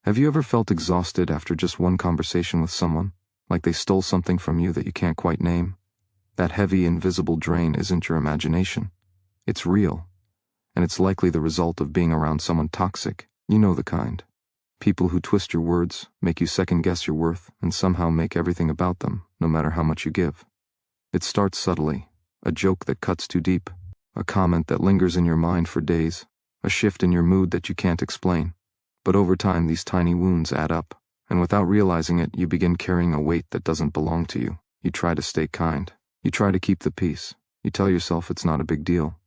Have you ever felt exhausted after just one conversation with someone, like they stole something from you that you can't quite name? That heavy, invisible drain isn't your imagination. It's real, and it's likely the result of being around someone toxic. You know the kind. People who twist your words, make you second-guess your worth, and somehow make everything about them, no matter how much you give. It starts subtly, a joke that cuts too deep, a comment that lingers in your mind for days, a shift in your mood that you can't explain. But over time, these tiny wounds add up, and without realizing it, you begin carrying a weight that doesn't belong to you. You try to stay kind. You try to keep the peace. You tell yourself it's not a big deal.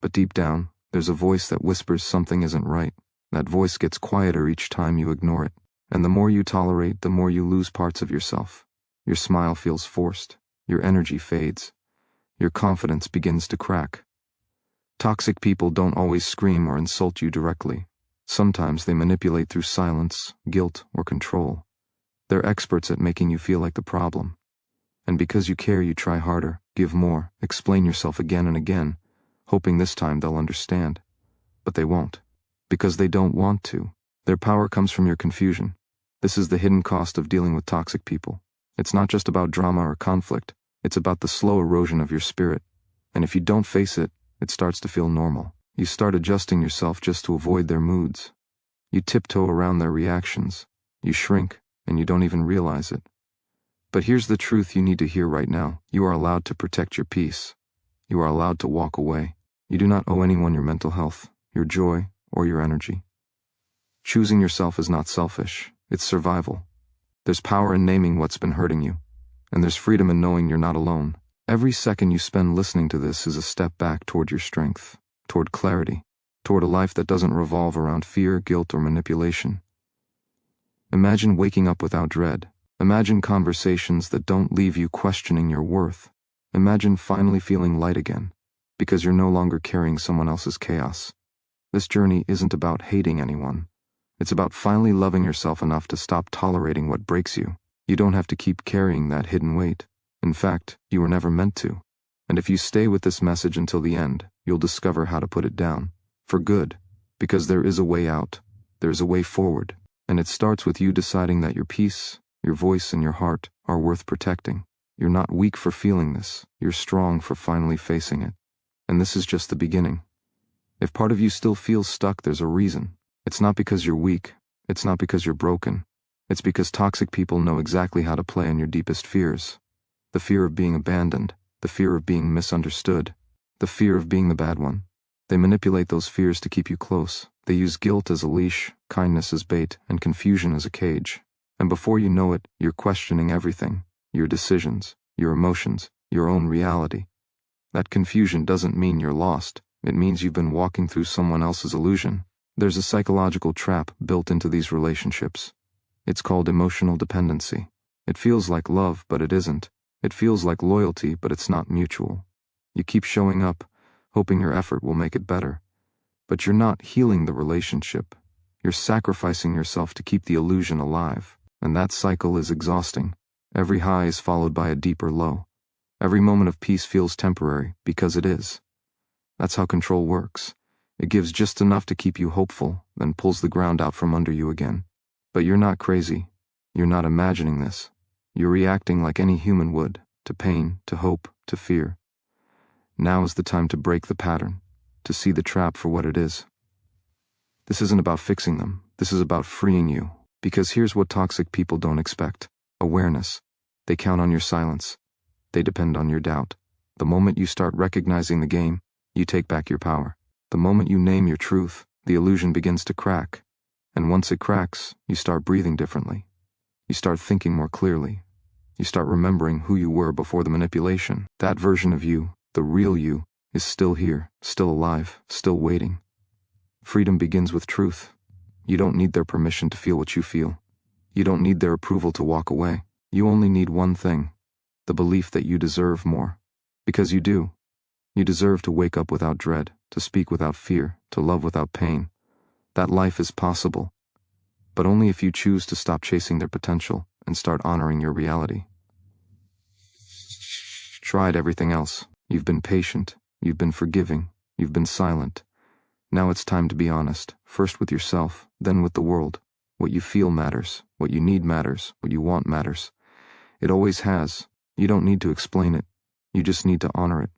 But deep down, there's a voice that whispers something isn't right. That voice gets quieter each time you ignore it. And the more you tolerate, the more you lose parts of yourself. Your smile feels forced. Your energy fades. Your confidence begins to crack. Toxic people don't always scream or insult you directly. Sometimes they manipulate through silence, guilt, or control. They're experts at making you feel like the problem. And because you care, you try harder, give more, explain yourself again and again, hoping this time they'll understand. But they won't. Because they don't want to. Their power comes from your confusion. This is the hidden cost of dealing with toxic people. It's not just about drama or conflict. It's about the slow erosion of your spirit. And if you don't face it, it starts to feel normal. You start adjusting yourself just to avoid their moods. You tiptoe around their reactions. You shrink, and you don't even realize it. But here's the truth you need to hear right now. You are allowed to protect your peace. You are allowed to walk away. You do not owe anyone your mental health, your joy, or your energy. Choosing yourself is not selfish. It's survival. There's power in naming what's been hurting you. And there's freedom in knowing you're not alone. Every second you spend listening to this is a step back toward your strength, toward clarity, toward a life that doesn't revolve around fear, guilt, or manipulation. Imagine waking up without dread. Imagine conversations that don't leave you questioning your worth. Imagine finally feeling light again, because you're no longer carrying someone else's chaos. This journey isn't about hating anyone. It's about finally loving yourself enough to stop tolerating what breaks you. You don't have to keep carrying that hidden weight. In fact, you were never meant to. And if you stay with this message until the end, you'll discover how to put it down. For good. Because there is a way out. There is a way forward. And it starts with you deciding that your peace, your voice, and your heart are worth protecting. You're not weak for feeling this. You're strong for finally facing it. And this is just the beginning. If part of you still feels stuck, there's a reason. It's not because you're weak. It's not because you're broken. It's because toxic people know exactly how to play on your deepest fears. The fear of being abandoned, the fear of being misunderstood, the fear of being the bad one. They manipulate those fears to keep you close. They use guilt as a leash, kindness as bait, and confusion as a cage. And before you know it, you're questioning everything. Your decisions, your emotions, your own reality. That confusion doesn't mean you're lost. It means you've been walking through someone else's illusion. There's a psychological trap built into these relationships. It's called emotional dependency. It feels like love, but it isn't. It feels like loyalty, but it's not mutual. You keep showing up, hoping your effort will make it better. But you're not healing the relationship. You're sacrificing yourself to keep the illusion alive. And that cycle is exhausting. Every high is followed by a deeper low. Every moment of peace feels temporary, because it is. That's how control works. It gives just enough to keep you hopeful, then pulls the ground out from under you again. But you're not crazy. You're not imagining this. You're reacting like any human would, to pain, to hope, to fear. Now is the time to break the pattern, to see the trap for what it is. This isn't about fixing them. This is about freeing you. Because here's what toxic people don't expect. Awareness. They count on your silence. They depend on your doubt. The moment you start recognizing the game, you take back your power. The moment you name your truth, the illusion begins to crack. And once it cracks, you start breathing differently. You start thinking more clearly. You start remembering who you were before the manipulation. That version of you, the real you, is still here, still alive, still waiting. Freedom begins with truth. You don't need their permission to feel what you feel. You don't need their approval to walk away. You only need one thing, the belief that you deserve more. Because you do. You deserve to wake up without dread, to speak without fear, to love without pain. That life is possible. But only if you choose to stop chasing their potential and start honoring your reality. Tried everything else. You've been patient. You've been forgiving. You've been silent. Now it's time to be honest, first with yourself, then with the world. What you feel matters. What you need matters. What you want matters. It always has. You don't need to explain it. You just need to honor it.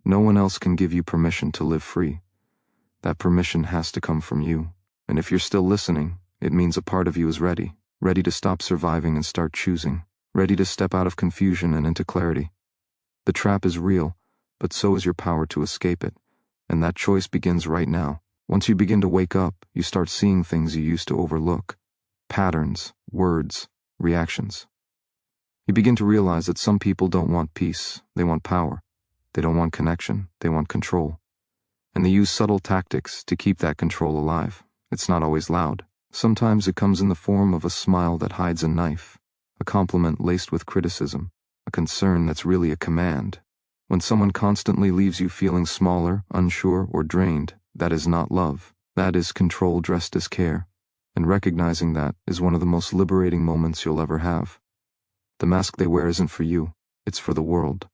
No one else can give you permission to live free. That permission has to come from you. And if you're still listening, it means a part of you is ready. Ready to stop surviving and start choosing. Ready to step out of confusion and into clarity. The trap is real, but so is your power to escape it. And that choice begins right now. Once you begin to wake up, you start seeing things you used to overlook. Patterns, words, reactions. You begin to realize that some people don't want peace, they want power. They don't want connection, they want control. And they use subtle tactics to keep that control alive. It's not always loud. Sometimes it comes in the form of a smile that hides a knife, a compliment laced with criticism, a concern that's really a command. When someone constantly leaves you feeling smaller, unsure, or drained, that is not love. That is control dressed as care. And recognizing that is one of the most liberating moments you'll ever have. The mask they wear isn't for you, it's for the world.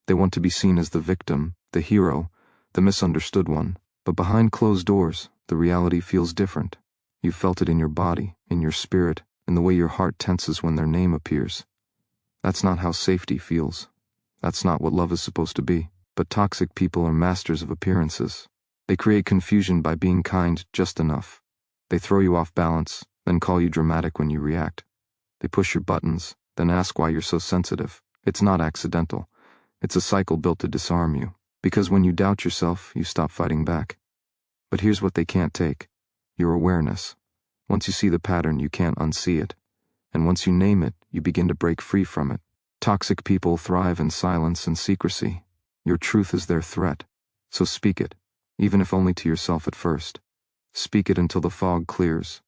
They want to be seen as the victim, the hero, the misunderstood one. But behind closed doors, the reality feels different. You felt it in your body, in your spirit, in the way your heart tenses when their name appears. That's not how safety feels. That's not what love is supposed to be. But toxic people are masters of appearances. They create confusion by being kind just enough. They throw you off balance, then call you dramatic when you react. They push your buttons, then ask why you're so sensitive. It's not accidental. It's a cycle built to disarm you. Because when you doubt yourself, you stop fighting back. But here's what they can't take. Your awareness. Once you see the pattern, you can't unsee it. And once you name it, you begin to break free from it. Toxic people thrive in silence and secrecy. Your truth is their threat. So speak it, even if only to yourself at first. Speak it until the fog clears.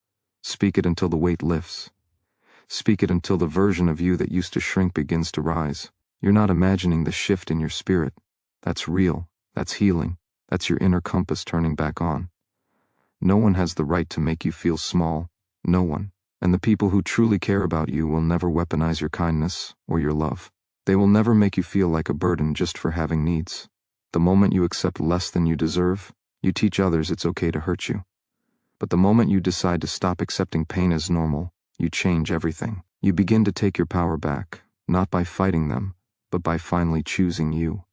Speak it until the weight lifts. Speak it until the version of you that used to shrink begins to rise. You're not imagining the shift in your spirit. That's real. That's healing. That's your inner compass turning back on. No one has the right to make you feel small. No one. And the people who truly care about you will never weaponize your kindness or your love. They will never make you feel like a burden just for having needs. The moment you accept less than you deserve, you teach others it's okay to hurt you. But the moment you decide to stop accepting pain as normal, you change everything. You begin to take your power back, not by fighting them, but by finally choosing you.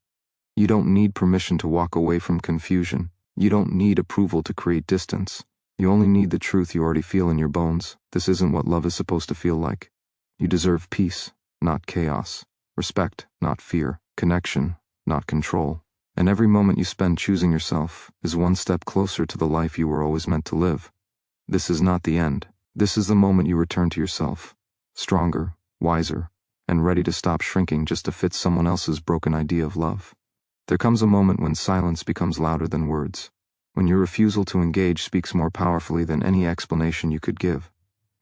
You don't need permission to walk away from confusion. You don't need approval to create distance. You only need the truth you already feel in your bones. This isn't what love is supposed to feel like. You deserve peace, not chaos. Respect, not fear. Connection, not control. And every moment you spend choosing yourself is one step closer to the life you were always meant to live. This is not the end. This is the moment you return to yourself. Stronger, wiser, and ready to stop shrinking just to fit someone else's broken idea of love. There comes a moment when silence becomes louder than words, when your refusal to engage speaks more powerfully than any explanation you could give.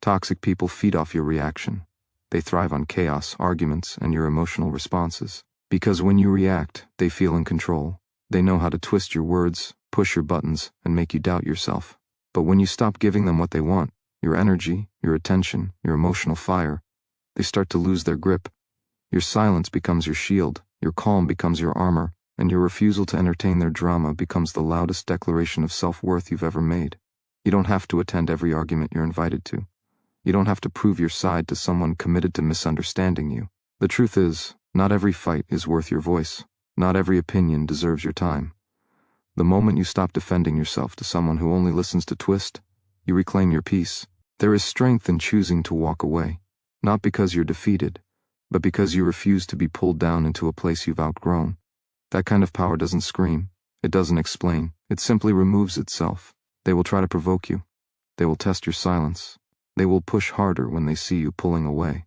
Toxic people feed off your reaction. They thrive on chaos, arguments, and your emotional responses. Because when you react, they feel in control. They know how to twist your words, push your buttons, and make you doubt yourself. But when you stop giving them what they want, your energy, your attention, your emotional fire, they start to lose their grip. Your silence becomes your shield, your calm becomes your armor, and your refusal to entertain their drama becomes the loudest declaration of self-worth you've ever made. You don't have to attend every argument you're invited to. You don't have to prove your side to someone committed to misunderstanding you. The truth is, not every fight is worth your voice. Not every opinion deserves your time. The moment you stop defending yourself to someone who only listens to twist, you reclaim your peace. There is strength in choosing to walk away, not because you're defeated, but because you refuse to be pulled down into a place you've outgrown. That kind of power doesn't scream. It doesn't explain. It simply removes itself. They will try to provoke you. They will test your silence. They will push harder when they see you pulling away.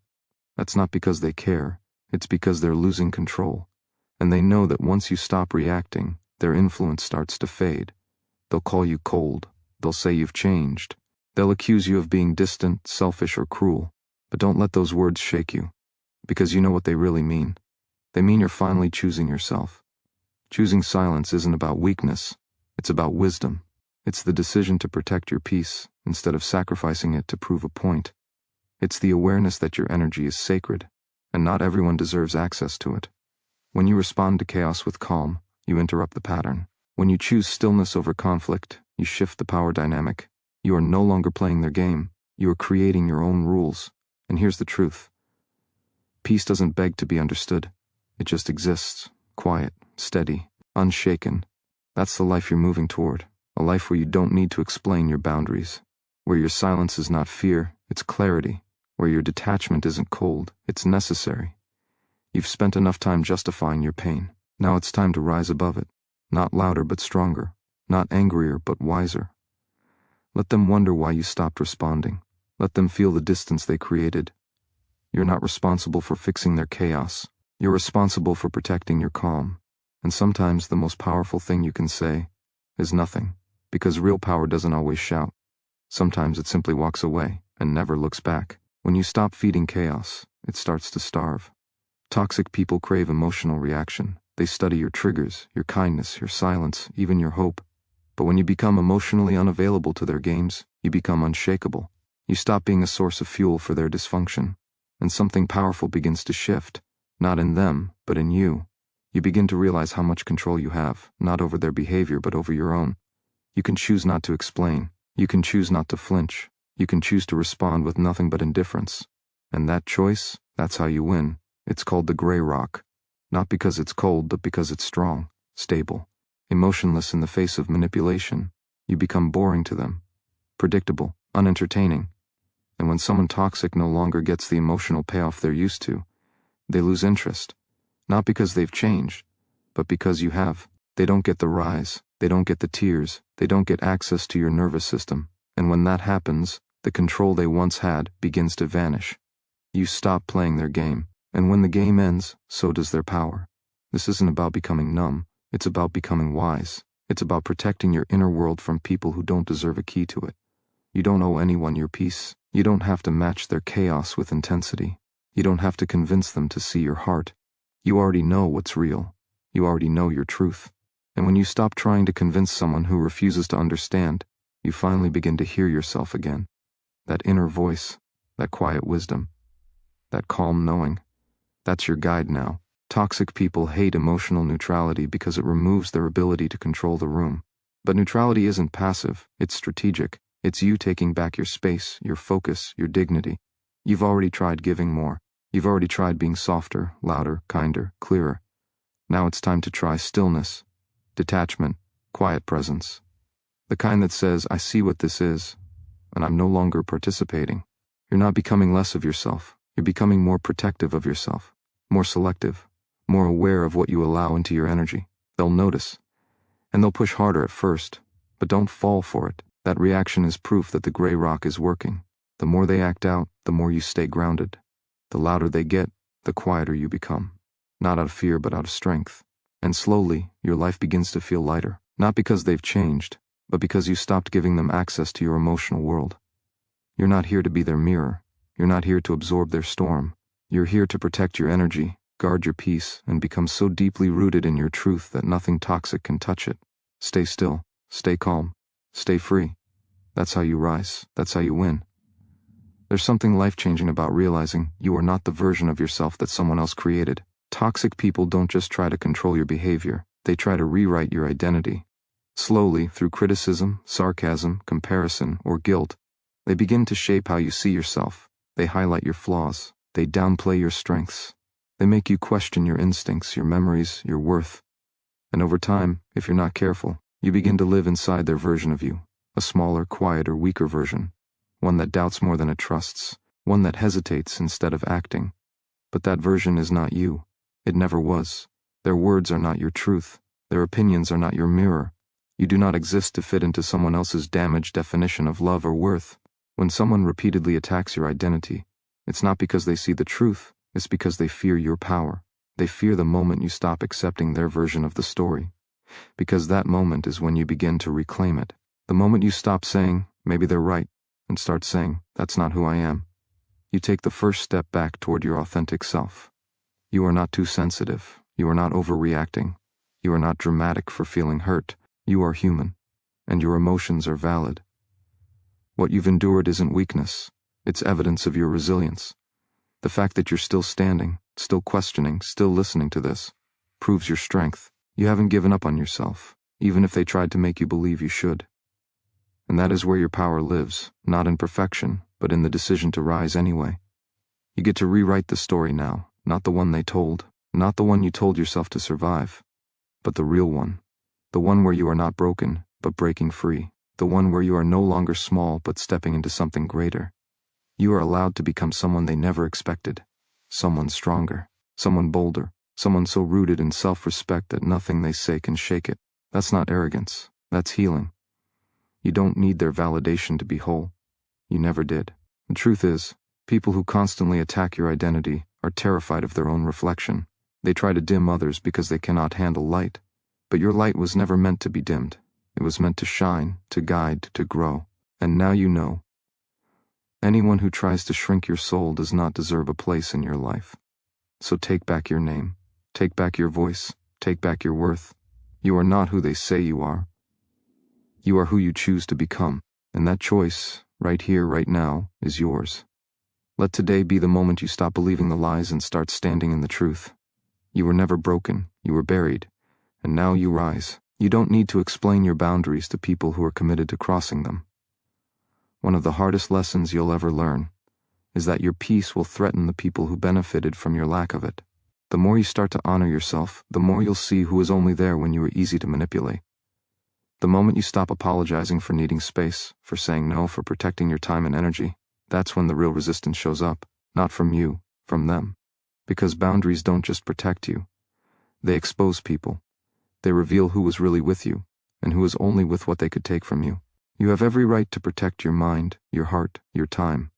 That's not because they care. It's because they're losing control. And they know that once you stop reacting, their influence starts to fade. They'll call you cold. They'll say you've changed. They'll accuse you of being distant, selfish, or cruel. But don't let those words shake you, because you know what they really mean. They mean you're finally choosing yourself. Choosing silence isn't about weakness. It's about wisdom. It's the decision to protect your peace instead of sacrificing it to prove a point. It's the awareness that your energy is sacred, and not everyone deserves access to it. When you respond to chaos with calm, you interrupt the pattern. When you choose stillness over conflict, you shift the power dynamic. You are no longer playing their game. You are creating your own rules. And here's the truth. Peace doesn't beg to be understood. It just exists, quiet, steady, unshaken. That's the life you're moving toward, a life where you don't need to explain your boundaries, where your silence is not fear, it's clarity, where your detachment isn't cold, it's necessary. You've spent enough time justifying your pain. Now it's time to rise above it, not louder but stronger, not angrier but wiser. Let them wonder why you stopped responding. Let them feel the distance they created. You're not responsible for fixing their chaos. You're responsible for protecting your calm. And sometimes the most powerful thing you can say is nothing, because real power doesn't always shout. Sometimes it simply walks away and never looks back. When you stop feeding chaos, it starts to starve. Toxic people crave emotional reaction. They study your triggers, your kindness, your silence, even your hope. But when you become emotionally unavailable to their games, you become unshakable. You stop being a source of fuel for their dysfunction. And something powerful begins to shift, not in them, but in you. You begin to realize how much control you have, not over their behavior, but over your own. You can choose not to explain. You can choose not to flinch. You can choose to respond with nothing but indifference. And that choice, that's how you win. It's called the gray rock. Not because it's cold, but because it's strong, stable, emotionless in the face of manipulation. You become boring to them, predictable, unentertaining. And when someone toxic no longer gets the emotional payoff they're used to, they lose interest. Not because they've changed, but because you have. They don't get the rise, they don't get the tears, they don't get access to your nervous system. And when that happens, the control they once had begins to vanish. You stop playing their game, and when the game ends, so does their power. This isn't about becoming numb, it's about becoming wise. It's about protecting your inner world from people who don't deserve a key to it. You don't owe anyone your peace. You don't have to match their chaos with intensity. You don't have to convince them to see your heart. You already know what's real. You already know your truth. And when you stop trying to convince someone who refuses to understand, you finally begin to hear yourself again. That inner voice, that quiet wisdom, that calm knowing. That's your guide now. Toxic people hate emotional neutrality because it removes their ability to control the room. But neutrality isn't passive, it's strategic. It's you taking back your space, your focus, your dignity. You've already tried giving more. You've already tried being softer, louder, kinder, clearer. Now it's time to try stillness, detachment, quiet presence. The kind that says, I see what this is, and I'm no longer participating. You're not becoming less of yourself. You're becoming more protective of yourself, more selective, more aware of what you allow into your energy. They'll notice, and they'll push harder at first, but don't fall for it. That reaction is proof that the gray rock is working. The more they act out, the more you stay grounded. The louder they get, the quieter you become. Not out of fear, but out of strength. And slowly, your life begins to feel lighter. Not because they've changed, but because you stopped giving them access to your emotional world. You're not here to be their mirror. You're not here to absorb their storm. You're here to protect your energy, guard your peace, and become so deeply rooted in your truth that nothing toxic can touch it. Stay still. Stay calm. Stay free. That's how you rise. That's how you win. There's something life-changing about realizing you are not the version of yourself that someone else created. Toxic people don't just try to control your behavior, they try to rewrite your identity. Slowly, through criticism, sarcasm, comparison, or guilt, they begin to shape how you see yourself. They highlight your flaws. They downplay your strengths. They make you question your instincts, your memories, your worth. And over time, if you're not careful, you begin to live inside their version of you. A smaller, quieter, weaker version. One that doubts more than it trusts. One that hesitates instead of acting. But that version is not you. It never was. Their words are not your truth. Their opinions are not your mirror. You do not exist to fit into someone else's damaged definition of love or worth. When someone repeatedly attacks your identity, it's not because they see the truth, it's because they fear your power. They fear the moment you stop accepting their version of the story. Because that moment is when you begin to reclaim it. The moment you stop saying, maybe they're right, and start saying, that's not who I am. You take the first step back toward your authentic self. You are not too sensitive. You are not overreacting. You are not dramatic for feeling hurt. You are human, and your emotions are valid. What you've endured isn't weakness. It's evidence of your resilience. The fact that you're still standing, still questioning, still listening to this, proves your strength. You haven't given up on yourself, even if they tried to make you believe you should. And that is where your power lives, not in perfection, but in the decision to rise anyway. You get to rewrite the story now, not the one they told, not the one you told yourself to survive, but the real one. The one where you are not broken, but breaking free. The one where you are no longer small, but stepping into something greater. You are allowed to become someone they never expected. Someone stronger, someone bolder, someone so rooted in self-respect that nothing they say can shake it. That's not arrogance, that's healing. You don't need their validation to be whole. You never did. The truth is, people who constantly attack your identity are terrified of their own reflection. They try to dim others because they cannot handle light. But your light was never meant to be dimmed. It was meant to shine, to guide, to grow. And now you know. Anyone who tries to shrink your soul does not deserve a place in your life. So take back your name. Take back your voice. Take back your worth. You are not who they say you are. You are who you choose to become. And that choice, right here, right now, is yours. Let today be the moment you stop believing the lies and start standing in the truth. You were never broken. You were buried. And now you rise. You don't need to explain your boundaries to people who are committed to crossing them. One of the hardest lessons you'll ever learn is that your peace will threaten the people who benefited from your lack of it. The more you start to honor yourself, the more you'll see who was only there when you were easy to manipulate. The moment you stop apologizing for needing space, for saying no, for protecting your time and energy, that's when the real resistance shows up, not from you, from them. Because boundaries don't just protect you. They expose people. They reveal who was really with you, and who was only with what they could take from you. You have every right to protect your mind, your heart, your time.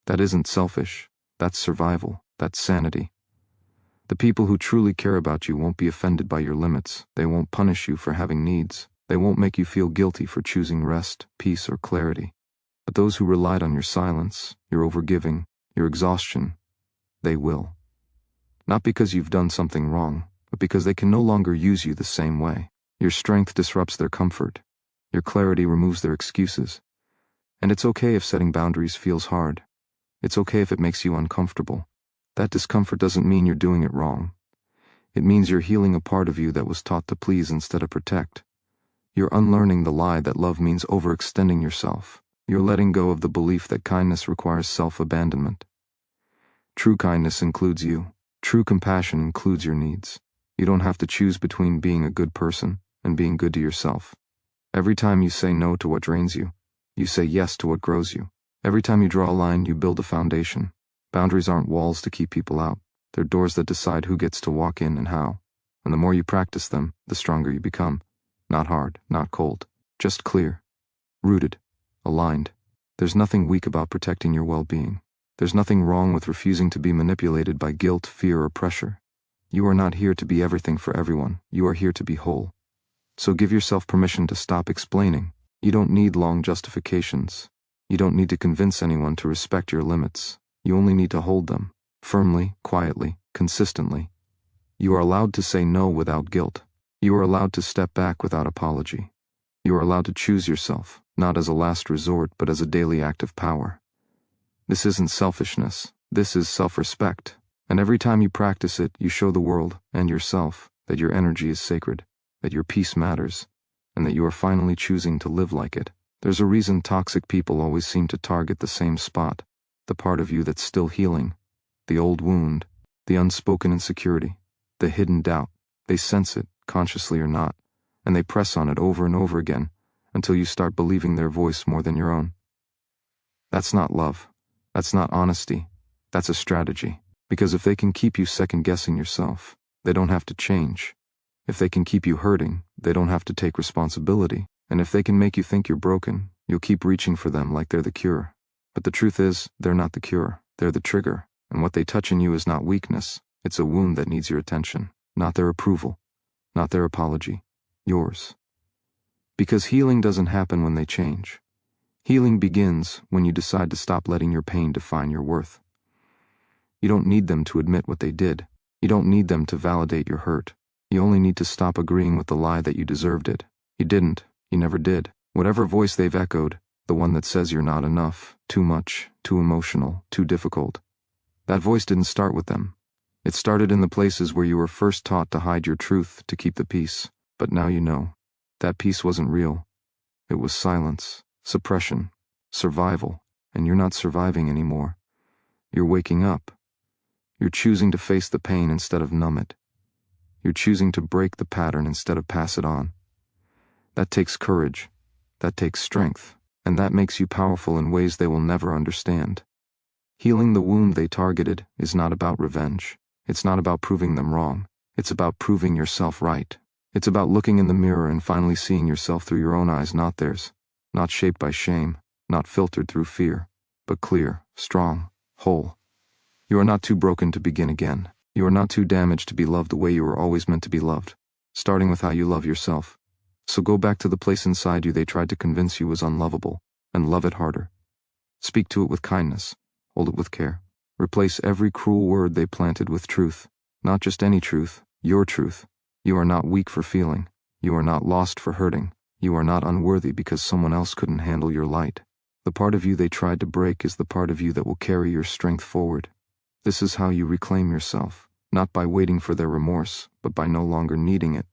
That isn't selfish. That's survival. That's sanity. The people who truly care about you won't be offended by your limits. They won't punish you for having needs. They won't make you feel guilty for choosing rest, peace, or clarity. But those who relied on your silence, your overgiving, your exhaustion, they will. Not because you've done something wrong, but because they can no longer use you the same way. Your strength disrupts their comfort. Your clarity removes their excuses. And it's okay if setting boundaries feels hard. It's okay if it makes you uncomfortable. That discomfort doesn't mean you're doing it wrong. It means you're healing a part of you that was taught to please instead of protect. You're unlearning the lie that love means overextending yourself. You're letting go of the belief that kindness requires self-abandonment. True kindness includes you. True compassion includes your needs. You don't have to choose between being a good person and being good to yourself. Every time you say no to what drains you, you say yes to what grows you. Every time you draw a line, you build a foundation. Boundaries aren't walls to keep people out. They're doors that decide who gets to walk in and how. And the more you practice them, the stronger you become. Not hard, not cold, just clear, rooted, aligned. There's nothing weak about protecting your well-being. There's nothing wrong with refusing to be manipulated by guilt, fear, or pressure. You are not here to be everything for everyone. You are here to be whole. So give yourself permission to stop explaining. You don't need long justifications. You don't need to convince anyone to respect your limits. You only need to hold them, firmly, quietly, consistently. You are allowed to say no without guilt. You are allowed to step back without apology. You are allowed to choose yourself, not as a last resort, but as a daily act of power. This isn't selfishness. This is self-respect. And every time you practice it, you show the world and yourself that your energy is sacred, that your peace matters, and that you are finally choosing to live like it. There's a reason toxic people always seem to target the same spot, the part of you that's still healing, the old wound, the unspoken insecurity, the hidden doubt. They sense it, consciously or not, and they press on it over and over again until you start believing their voice more than your own. That's not love. That's not honesty. That's a strategy. Because if they can keep you second-guessing yourself, they don't have to change. If they can keep you hurting, they don't have to take responsibility. And if they can make you think you're broken, you'll keep reaching for them like they're the cure. But the truth is, they're not the cure. They're the trigger. And what they touch in you is not weakness. It's a wound that needs your attention. Not their approval. Not their apology. Yours. Because healing doesn't happen when they change. Healing begins when you decide to stop letting your pain define your worth. You don't need them to admit what they did. You don't need them to validate your hurt. You only need to stop agreeing with the lie that you deserved it. You didn't. You never did. Whatever voice they've echoed, the one that says you're not enough, too much, too emotional, too difficult, that voice didn't start with them. It started in the places where you were first taught to hide your truth to keep the peace. But now you know. That peace wasn't real. It was silence, suppression, survival. and you're not surviving anymore. You're waking up. You're choosing to face the pain instead of numb it. You're choosing to break the pattern instead of pass it on. That takes courage. That takes strength. And that makes you powerful in ways they will never understand. Healing the wound they targeted is not about revenge. It's not about proving them wrong. It's about proving yourself right. It's about looking in the mirror and finally seeing yourself through your own eyes, not theirs. Not shaped by shame, not filtered through fear, but clear, strong, whole. You are not too broken to begin again. You are not too damaged to be loved the way you were always meant to be loved, starting with how you love yourself. So go back to the place inside you they tried to convince you was unlovable, and love it harder. Speak to it with kindness. Hold it with care. Replace every cruel word they planted with truth. Not just any truth, your truth. You are not weak for feeling. You are not lost for hurting. You are not unworthy because someone else couldn't handle your light. The part of you they tried to break is the part of you that will carry your strength forward. This is how you reclaim yourself, not by waiting for their remorse, but by no longer needing it.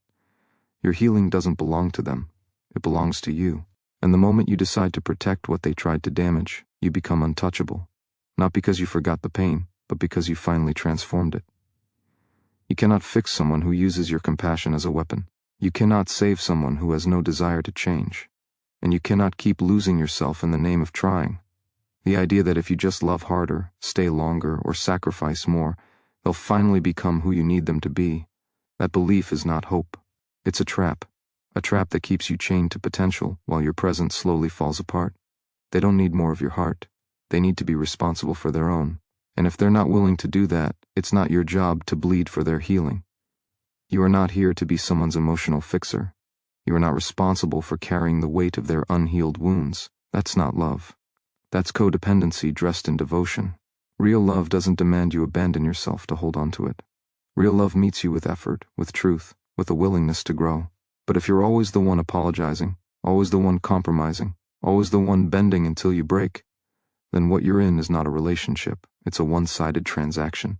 Your healing doesn't belong to them. It belongs to you. And the moment you decide to protect what they tried to damage, you become untouchable. Not because you forgot the pain, but because you finally transformed it. You cannot fix someone who uses your compassion as a weapon. You cannot save someone who has no desire to change. And you cannot keep losing yourself in the name of trying. The idea that if you just love harder, stay longer, or sacrifice more, they'll finally become who you need them to be, that belief is not hope. It's a trap that keeps you chained to potential while your present slowly falls apart. They don't need more of your heart. They need to be responsible for their own. And if they're not willing to do that, it's not your job to bleed for their healing. You are not here to be someone's emotional fixer. You are not responsible for carrying the weight of their unhealed wounds. That's not love. That's codependency dressed in devotion. Real love doesn't demand you abandon yourself to hold on to it. Real love meets you with effort, with truth, with a willingness to grow. But if you're always the one apologizing, always the one compromising, always the one bending until you break, then what you're in is not a relationship, it's a one-sided transaction.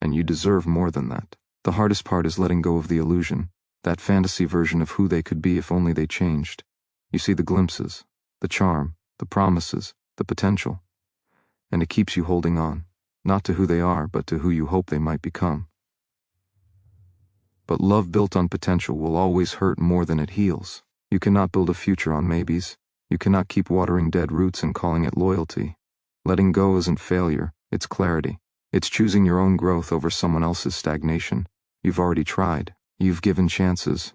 And you deserve more than that. The hardest part is letting go of the illusion, that fantasy version of who they could be if only they changed. You see the glimpses, the charm, the promises, the potential. And it keeps you holding on, not to who they are, but to who you hope they might become. But love built on potential will always hurt more than it heals. You cannot build a future on maybes. You cannot keep watering dead roots and calling it loyalty. Letting go isn't failure, it's clarity. It's choosing your own growth over someone else's stagnation. You've already tried. You've given chances.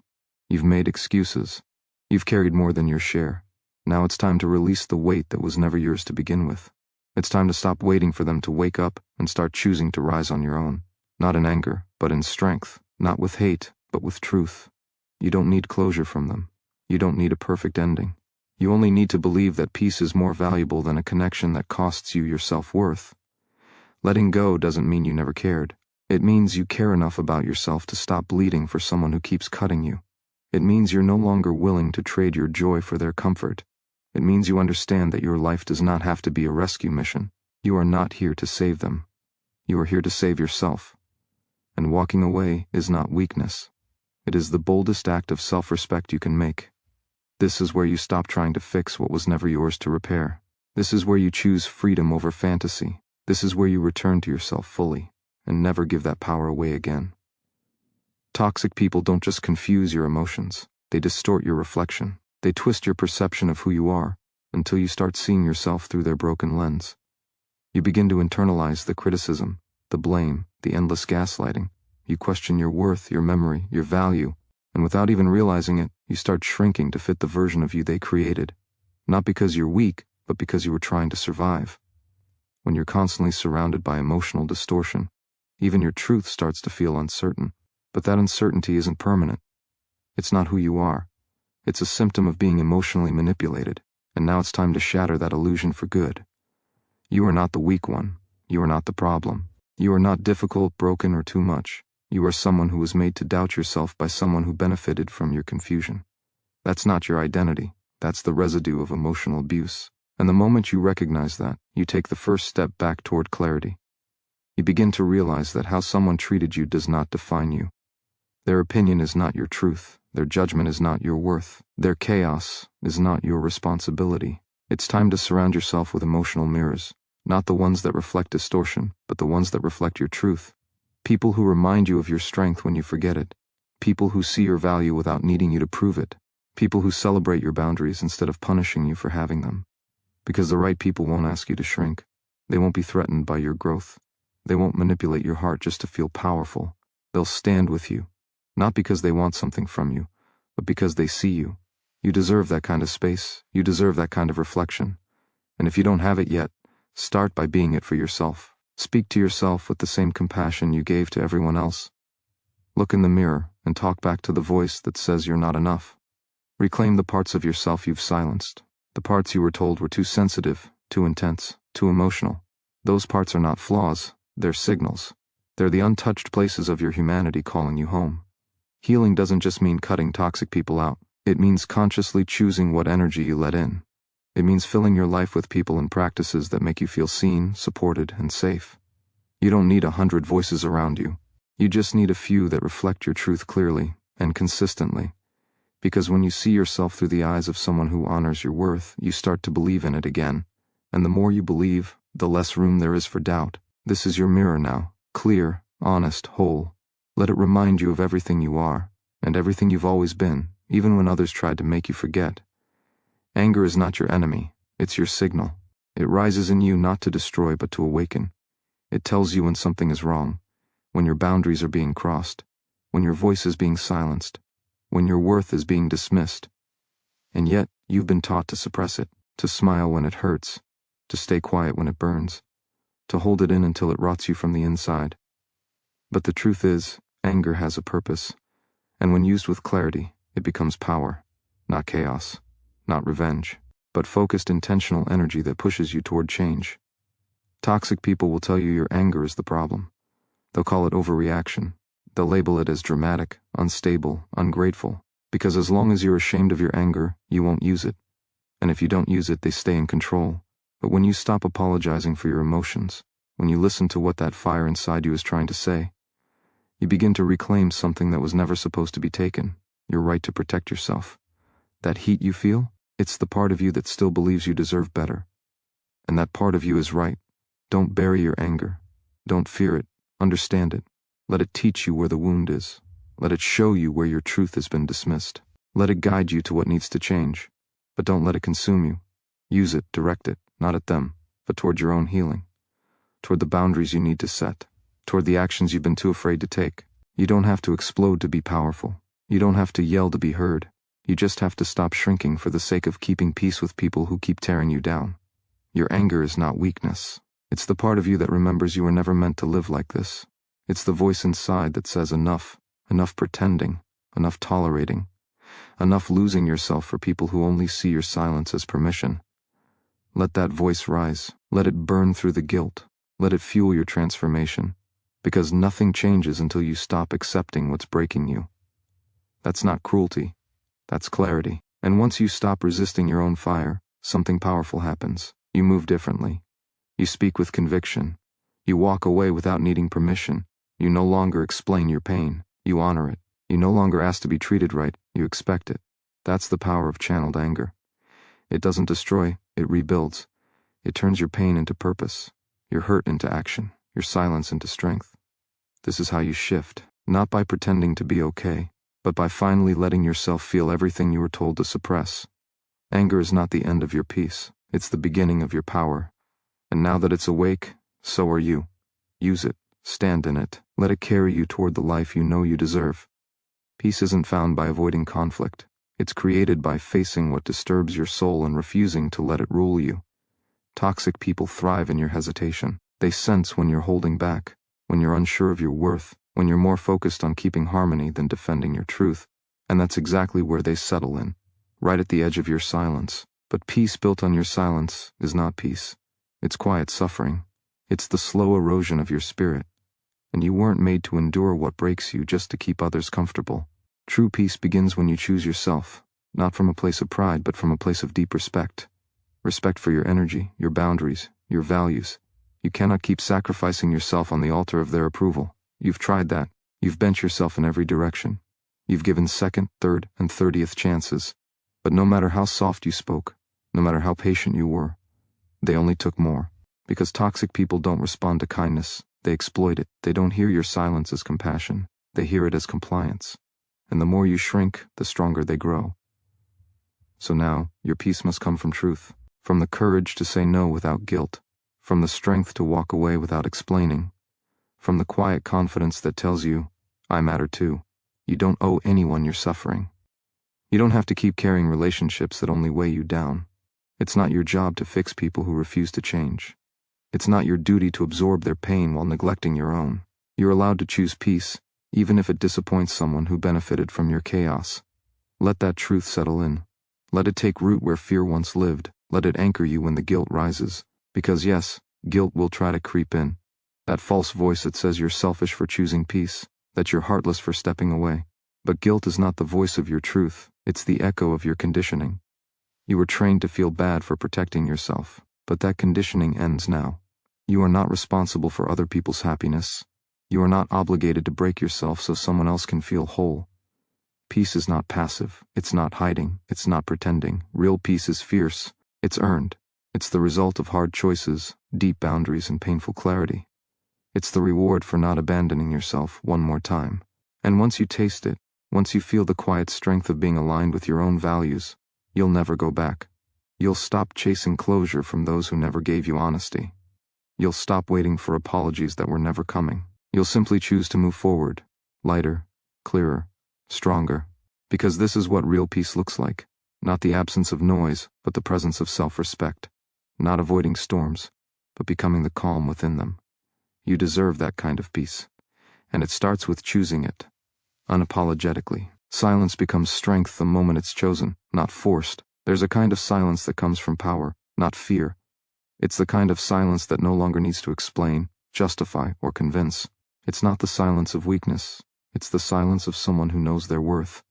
You've made excuses. You've carried more than your share. Now it's time to release the weight that was never yours to begin with. It's time to stop waiting for them to wake up and start choosing to rise on your own. Not in anger, but in strength. Not with hate, but with truth. You don't need closure from them. You don't need a perfect ending. You only need to believe that peace is more valuable than a connection that costs you your self-worth. Letting go doesn't mean you never cared. It means you care enough about yourself to stop bleeding for someone who keeps cutting you. It means you're no longer willing to trade your joy for their comfort. It means you understand that your life does not have to be a rescue mission. You are not here to save them. You are here to save yourself. And walking away is not weakness. It is the boldest act of self-respect you can make. This is where you stop trying to fix what was never yours to repair. This is where you choose freedom over fantasy. This is where you return to yourself fully, and never give that power away again. Toxic people don't just confuse your emotions, they distort your reflection. They twist your perception of who you are, until you start seeing yourself through their broken lens. You begin to internalize the criticism, the blame, the endless gaslighting. You question your worth, your memory, your value, and without even realizing it, you start shrinking to fit the version of you they created. Not because you're weak, but because you were trying to survive. When you're constantly surrounded by emotional distortion, even your truth starts to feel uncertain. But that uncertainty isn't permanent. It's not who you are. It's a symptom of being emotionally manipulated, and now it's time to shatter that illusion for good. You are not the weak one. You are not the problem. You are not difficult, broken, or too much. You are someone who was made to doubt yourself by someone who benefited from your confusion. That's not your identity. That's the residue of emotional abuse. And the moment you recognize that, you take the first step back toward clarity. You begin to realize that how someone treated you does not define you. Their opinion is not your truth. Their judgment is not your worth. Their chaos is not your responsibility. It's time to surround yourself with emotional mirrors, not the ones that reflect distortion, but the ones that reflect your truth. People who remind you of your strength when you forget it. People who see your value without needing you to prove it. People who celebrate your boundaries instead of punishing you for having them. Because the right people won't ask you to shrink. They won't be threatened by your growth. They won't manipulate your heart just to feel powerful. They'll stand with you, not because they want something from you, but because they see you. You deserve that kind of space. You deserve that kind of reflection. And if you don't have it yet, start by being it for yourself. Speak to yourself with the same compassion you gave to everyone else. Look in the mirror and talk back to the voice that says you're not enough. Reclaim the parts of yourself you've silenced, the parts you were told were too sensitive, too intense, too emotional. Those parts are not flaws, they're signals. They're the untouched places of your humanity calling you home. Healing doesn't just mean cutting toxic people out. It means consciously choosing what energy you let in. It means filling your life with people and practices that make you feel seen, supported, and safe. You don't need 100 voices around you. You just need a few that reflect your truth clearly and consistently. Because when you see yourself through the eyes of someone who honors your worth, you start to believe in it again. And the more you believe, the less room there is for doubt. This is your mirror now, clear, honest, whole. Let it remind you of everything you are, and everything you've always been, even when others tried to make you forget. Anger is not your enemy, it's your signal. It rises in you not to destroy but to awaken. It tells you when something is wrong, when your boundaries are being crossed, when your voice is being silenced, when your worth is being dismissed. And yet, you've been taught to suppress it, to smile when it hurts, to stay quiet when it burns, to hold it in until it rots you from the inside. But the truth is, anger has a purpose, and when used with clarity, it becomes power, not chaos. Not revenge, but focused intentional energy that pushes you toward change. Toxic people will tell you your anger is the problem. They'll call it overreaction. They'll label it as dramatic, unstable, ungrateful, because as long as you're ashamed of your anger, you won't use it. And if you don't use it, they stay in control. But when you stop apologizing for your emotions, when you listen to what that fire inside you is trying to say, you begin to reclaim something that was never supposed to be taken, your right to protect yourself. That heat you feel? It's the part of you that still believes you deserve better. And that part of you is right. Don't bury your anger. Don't fear it. Understand it. Let it teach you where the wound is. Let it show you where your truth has been dismissed. Let it guide you to what needs to change. But don't let it consume you. Use it, direct it, not at them, but toward your own healing. Toward the boundaries you need to set. Toward the actions you've been too afraid to take. You don't have to explode to be powerful. You don't have to yell to be heard. You just have to stop shrinking for the sake of keeping peace with people who keep tearing you down. Your anger is not weakness. It's the part of you that remembers you were never meant to live like this. It's the voice inside that says enough, enough pretending, enough tolerating, enough losing yourself for people who only see your silence as permission. Let that voice rise. Let it burn through the guilt. Let it fuel your transformation. Because nothing changes until you stop accepting what's breaking you. That's not cruelty. That's clarity. And once you stop resisting your own fire, something powerful happens. You move differently. You speak with conviction. You walk away without needing permission. You no longer explain your pain. You honor it. You no longer ask to be treated right. You expect it. That's the power of channeled anger. It doesn't destroy, it rebuilds. It turns your pain into purpose, your hurt into action, your silence into strength. This is how you shift, not by pretending to be okay, but by finally letting yourself feel everything you were told to suppress. Anger is not the end of your peace, it's the beginning of your power. And now that it's awake, so are you. Use it, stand in it, let it carry you toward the life you know you deserve. Peace isn't found by avoiding conflict. It's created by facing what disturbs your soul and refusing to let it rule you. Toxic people thrive in your hesitation. They sense when you're holding back, when you're unsure of your worth, when you're more focused on keeping harmony than defending your truth. And that's exactly where they settle in, right at the edge of your silence. But peace built on your silence is not peace. It's quiet suffering. It's the slow erosion of your spirit. And you weren't made to endure what breaks you just to keep others comfortable. True peace begins when you choose yourself, not from a place of pride, but from a place of deep respect. Respect for your energy, your boundaries, your values. You cannot keep sacrificing yourself on the altar of their approval. You've tried that. You've bent yourself in every direction. You've given second, third, and 30th chances. But no matter how soft you spoke, no matter how patient you were. They only took more. Because toxic people don't respond to kindness, they exploit it. They don't hear your silence as compassion, they hear it as compliance. And the more you shrink, the stronger they grow. So now, your peace must come from truth, from the courage to say no without guilt, from the strength to walk away without explaining, from the quiet confidence that tells you, I matter too. You don't owe anyone your suffering. You don't have to keep carrying relationships that only weigh you down. It's not your job to fix people who refuse to change. It's not your duty to absorb their pain while neglecting your own. You're allowed to choose peace, even if it disappoints someone who benefited from your chaos. Let that truth settle in. Let it take root where fear once lived. Let it anchor you when the guilt rises. Because yes, guilt will try to creep in. That false voice that says you're selfish for choosing peace, that you're heartless for stepping away. But guilt is not the voice of your truth, it's the echo of your conditioning. You were trained to feel bad for protecting yourself, but that conditioning ends now. You are not responsible for other people's happiness. You are not obligated to break yourself so someone else can feel whole. Peace is not passive, it's not hiding, it's not pretending. Real peace is fierce, it's earned. It's the result of hard choices, deep boundaries, and painful clarity. It's the reward for not abandoning yourself one more time. And once you taste it, once you feel the quiet strength of being aligned with your own values, you'll never go back. You'll stop chasing closure from those who never gave you honesty. You'll stop waiting for apologies that were never coming. You'll simply choose to move forward, lighter, clearer, stronger. Because this is what real peace looks like. Not the absence of noise, but the presence of self-respect. Not avoiding storms, but becoming the calm within them. You deserve that kind of peace. And it starts with choosing it. Unapologetically. Silence becomes strength the moment it's chosen, not forced. There's a kind of silence that comes from power, not fear. It's the kind of silence that no longer needs to explain, justify, or convince. It's not the silence of weakness. It's the silence of someone who knows their worth.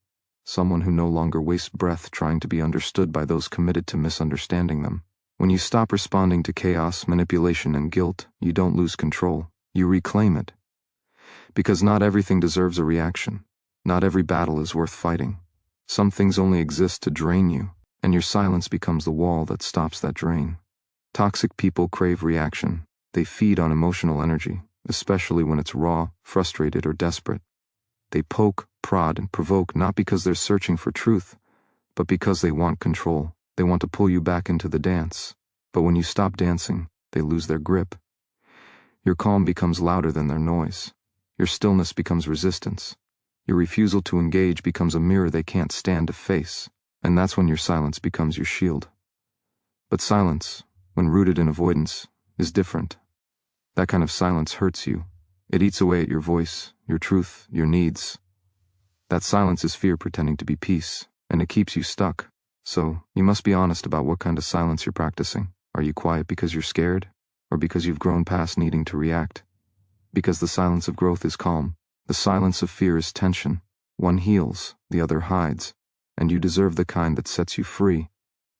Someone who no longer wastes breath trying to be understood by those committed to misunderstanding them. When you stop responding to chaos, manipulation, and guilt, you don't lose control. You reclaim it. Because not everything deserves a reaction. Not every battle is worth fighting. Some things only exist to drain you, and your silence becomes the wall that stops that drain. Toxic people crave reaction. They feed on emotional energy, especially when it's raw, frustrated, or desperate. They poke, prod, and provoke not because they're searching for truth, but because they want control. They want to pull you back into the dance. But when you stop dancing, they lose their grip. Your calm becomes louder than their noise. Your stillness becomes resistance. Your refusal to engage becomes a mirror they can't stand to face. And that's when your silence becomes your shield. But silence, when rooted in avoidance, is different. That kind of silence hurts you. It eats away at your voice, your truth, your needs. That silence is fear pretending to be peace, and it keeps you stuck. So, you must be honest about what kind of silence you're practicing. Are you quiet because you're scared? Or because you've grown past needing to react? Because the silence of growth is calm. The silence of fear is tension. One heals, the other hides. And you deserve the kind that sets you free.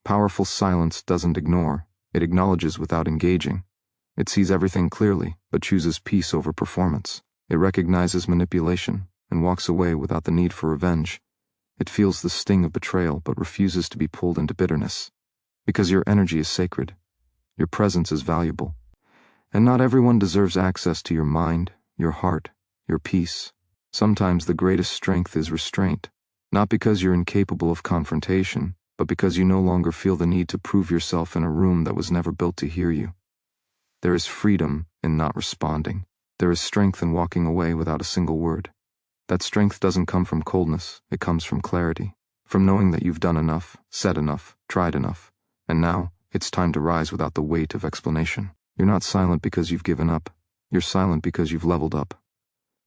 Powerful silence doesn't ignore. It acknowledges without engaging. It sees everything clearly, but chooses peace over performance. It recognizes manipulation, and walks away without the need for revenge. It feels the sting of betrayal, but refuses to be pulled into bitterness. Because your energy is sacred. Your presence is valuable. And not everyone deserves access to your mind, your heart, your peace. Sometimes the greatest strength is restraint. Not because you're incapable of confrontation, but because you no longer feel the need to prove yourself in a room that was never built to hear you. There is freedom in not responding. There is strength in walking away without a single word. That strength doesn't come from coldness, it comes from clarity. From knowing that you've done enough, said enough, tried enough. And now, it's time to rise without the weight of explanation. You're not silent because you've given up. You're silent because you've leveled up.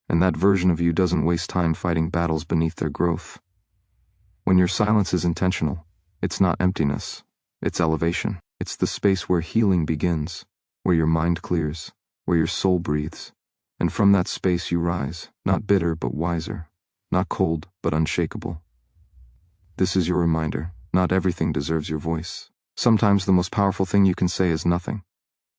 And that version of you doesn't waste time fighting battles beneath their growth. When your silence is intentional, it's not emptiness, it's elevation. It's the space where healing begins, where your mind clears, where your soul breathes. And from that space you rise, not bitter but wiser, not cold but unshakable. This is your reminder, not everything deserves your voice. Sometimes the most powerful thing you can say is nothing.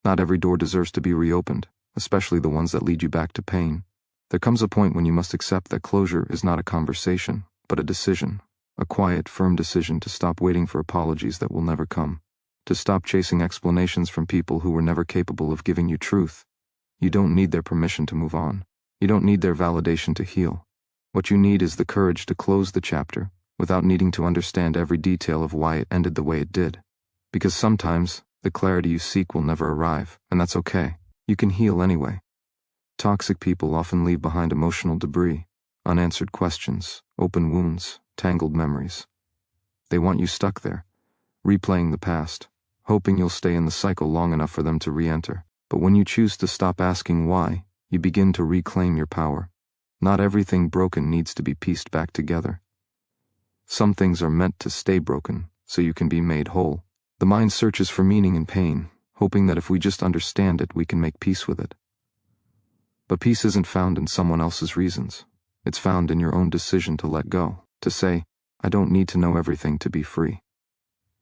Not every door deserves to be reopened, especially the ones that lead you back to pain. There comes a point when you must accept that closure is not a conversation, but a decision. A quiet, firm decision to stop waiting for apologies that will never come. to stop chasing explanations from people who were never capable of giving you truth. You don't need their permission to move on. You don't need their validation to heal. What you need is the courage to close the chapter without needing to understand every detail of why it ended the way it did. Because sometimes, the clarity you seek will never arrive, and that's okay. You can heal anyway. Toxic people often leave behind emotional debris, unanswered questions, open wounds, tangled memories. They want you stuck there, replaying the past, hoping you'll stay in the cycle long enough for them to re-enter. But when you choose to stop asking why, you begin to reclaim your power. Not everything broken needs to be pieced back together. Some things are meant to stay broken, so you can be made whole. The mind searches for meaning in pain, hoping that if we just understand it, we can make peace with it. But peace isn't found in someone else's reasons. It's found in your own decision to let go, to say, I don't need to know everything to be free.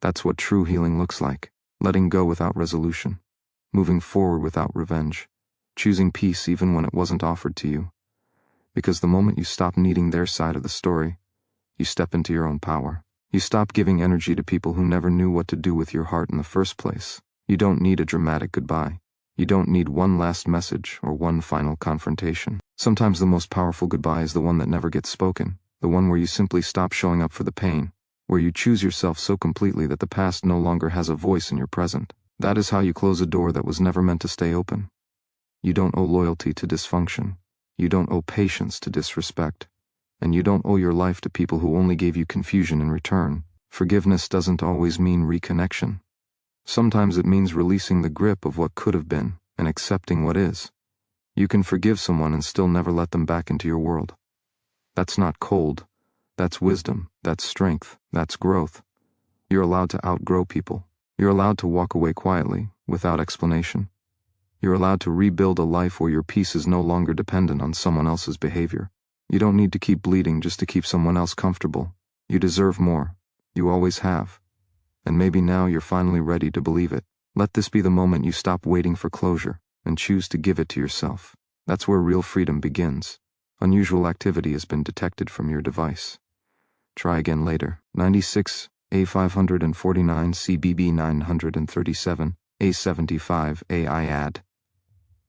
That's what true healing looks like, letting go without resolution, moving forward without revenge, choosing peace even when it wasn't offered to you. Because the moment you stop needing their side of the story, you step into your own power. You stop giving energy to people who never knew what to do with your heart in the first place. You don't need a dramatic goodbye. You don't need one last message or one final confrontation. Sometimes the most powerful goodbye is the one that never gets spoken, the one where you simply stop showing up for the pain, where you choose yourself so completely that the past no longer has a voice in your present. That is how you close a door that was never meant to stay open. You don't owe loyalty to dysfunction. You don't owe patience to disrespect. And you don't owe your life to people who only gave you confusion in return. Forgiveness doesn't always mean reconnection. Sometimes it means releasing the grip of what could have been and accepting what is. You can forgive someone and still never let them back into your world. That's not cold. That's wisdom. That's strength. That's growth. You're allowed to outgrow people. You're allowed to walk away quietly, without explanation. You're allowed to rebuild a life where your peace is no longer dependent on someone else's behavior. You don't need to keep bleeding just to keep someone else comfortable. You deserve more. You always have. And maybe now you're finally ready to believe it. Let this be the moment you stop waiting for closure and choose to give it to yourself. That's where real freedom begins. Unusual activity has been detected from your device. Try again later. 96, A549, CBB 937, A75, AI add.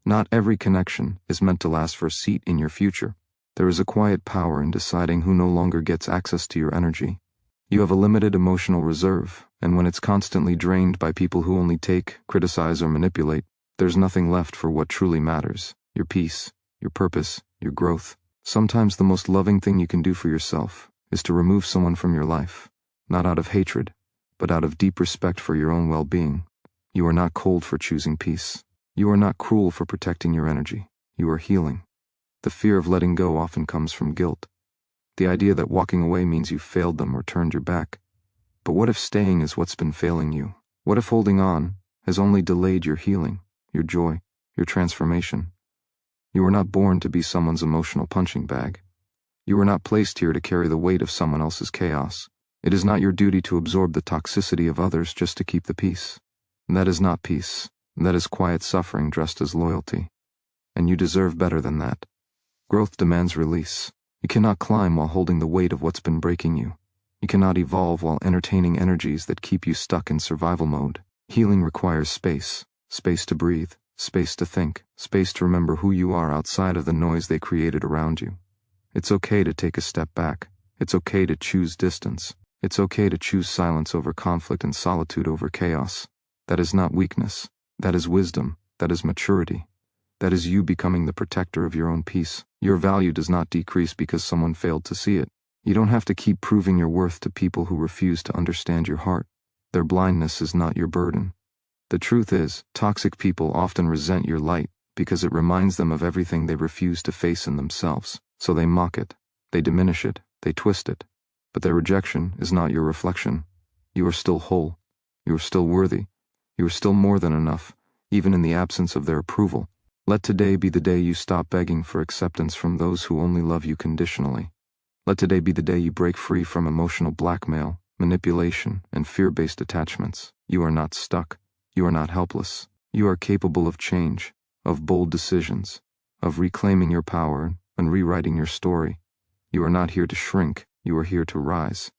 Not every connection is meant to last for a seat in your future. There is a quiet power in deciding who no longer gets access to your energy. You have a limited emotional reserve, and when it's constantly drained by people who only take, criticize, or manipulate, there's nothing left for what truly matters: your peace, your purpose, your growth. Sometimes the most loving thing you can do for yourself is to remove someone from your life, not out of hatred, but out of deep respect for your own well-being. You are not cold for choosing peace. You are not cruel for protecting your energy. You are healing. The fear of letting go often comes from guilt. The idea that walking away means you failed them or turned your back. But what if staying is what's been failing you? What if holding on has only delayed your healing, your joy, your transformation? You were not born to be someone's emotional punching bag. You were not placed here to carry the weight of someone else's chaos. It is not your duty to absorb the toxicity of others just to keep the peace. That is not peace. That is quiet suffering dressed as loyalty. And you deserve better than that. Growth demands release. You cannot climb while holding the weight of what's been breaking you. You cannot evolve while entertaining energies that keep you stuck in survival mode. Healing requires space. Space to breathe. Space to think. Space to remember who you are outside of the noise they created around you. It's okay to take a step back. It's okay to choose distance. It's okay to choose silence over conflict and solitude over chaos. That is not weakness. That is wisdom. That is maturity. That is you becoming the protector of your own peace. Your value does not decrease because someone failed to see it. You don't have to keep proving your worth to people who refuse to understand your heart. Their blindness is not your burden. The truth is, toxic people often resent your light because it reminds them of everything they refuse to face in themselves. So they mock it, they diminish it, they twist it. But their rejection is not your reflection. You are still whole. You are still worthy. You are still more than enough, even in the absence of their approval. Let today be the day you stop begging for acceptance from those who only love you conditionally. Let today be the day you break free from emotional blackmail, manipulation, and fear-based attachments. You are not stuck. You are not helpless. You are capable of change, of bold decisions, of reclaiming your power and rewriting your story. You are not here to shrink. You are here to rise.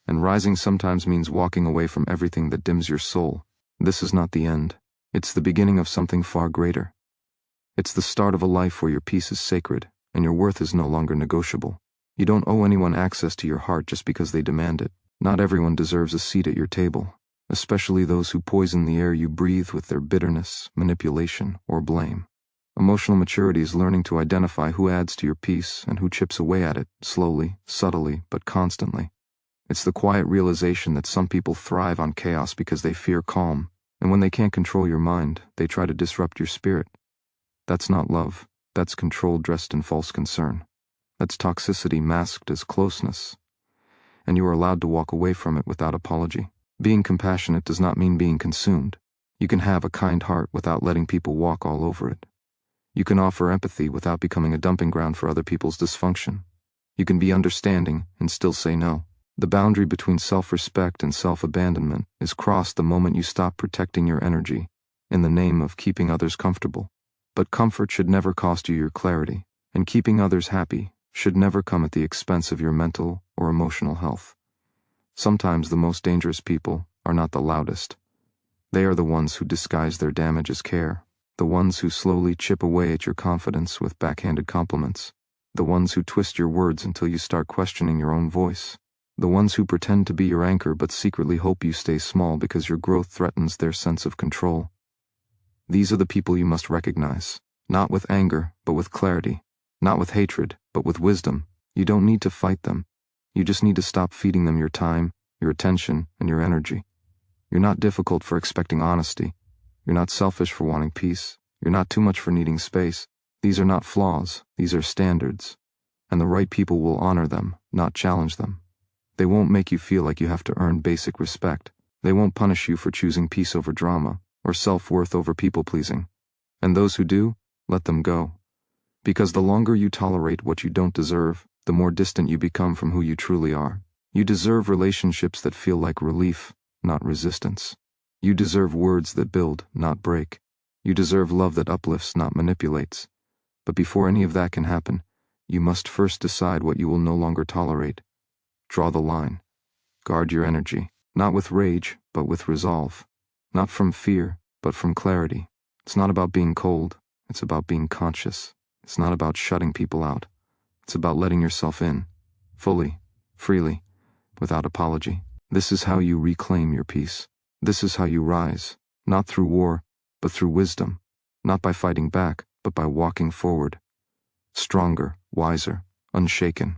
And rising sometimes means walking away from everything that dims your soul, This is not the end. It's the beginning of something far greater. It's the start of a life where your peace is sacred and your worth is no longer negotiable. You don't owe anyone access to your heart just because they demand it. Not everyone deserves a seat at your table, especially those who poison the air you breathe with their bitterness, manipulation, or blame. Emotional maturity is learning to identify who adds to your peace and who chips away at it, slowly, subtly, but constantly. It's the quiet realization that some people thrive on chaos because they fear calm, and when they can't control your mind, they try to disrupt your spirit. That's not love. That's control dressed in false concern. That's toxicity masked as closeness. And you are allowed to walk away from it without apology. Being compassionate does not mean being consumed. You can have a kind heart without letting people walk all over it. You can offer empathy without becoming a dumping ground for other people's dysfunction. You can be understanding and still say no. The boundary between self-respect and self-abandonment is crossed the moment you stop protecting your energy in the name of keeping others comfortable. But comfort should never cost you your clarity, and keeping others happy should never come at the expense of your mental or emotional health. Sometimes the most dangerous people are not the loudest. They are the ones who disguise their damage as care, the ones who slowly chip away at your confidence with backhanded compliments, the ones who twist your words until you start questioning your own voice, the ones who pretend to be your anchor but secretly hope you stay small because your growth threatens their sense of control. These are the people you must recognize, not with anger, but with clarity, not with hatred, but with wisdom. You don't need to fight them. You just need to stop feeding them your time, your attention, and your energy. You're not difficult for expecting honesty. You're not selfish for wanting peace. You're not too much for needing space. These are not flaws, these are standards. And the right people will honor them, not challenge them. They won't make you feel like you have to earn basic respect. They won't punish you for choosing peace over drama, or self-worth over people-pleasing. And those who do, let them go. Because the longer you tolerate what you don't deserve, the more distant you become from who you truly are. You deserve relationships that feel like relief, not resistance. You deserve words that build, not break. You deserve love that uplifts, not manipulates. But before any of that can happen, you must first decide what you will no longer tolerate. Draw the line. Guard your energy, not with rage, but with resolve. Not from fear, but from clarity. It's not about being cold, it's about being conscious. It's not about shutting people out. It's about letting yourself in, fully, freely, without apology. This is how you reclaim your peace. This is how you rise, not through war, but through wisdom. Not by fighting back, but by walking forward. Stronger, wiser, unshaken.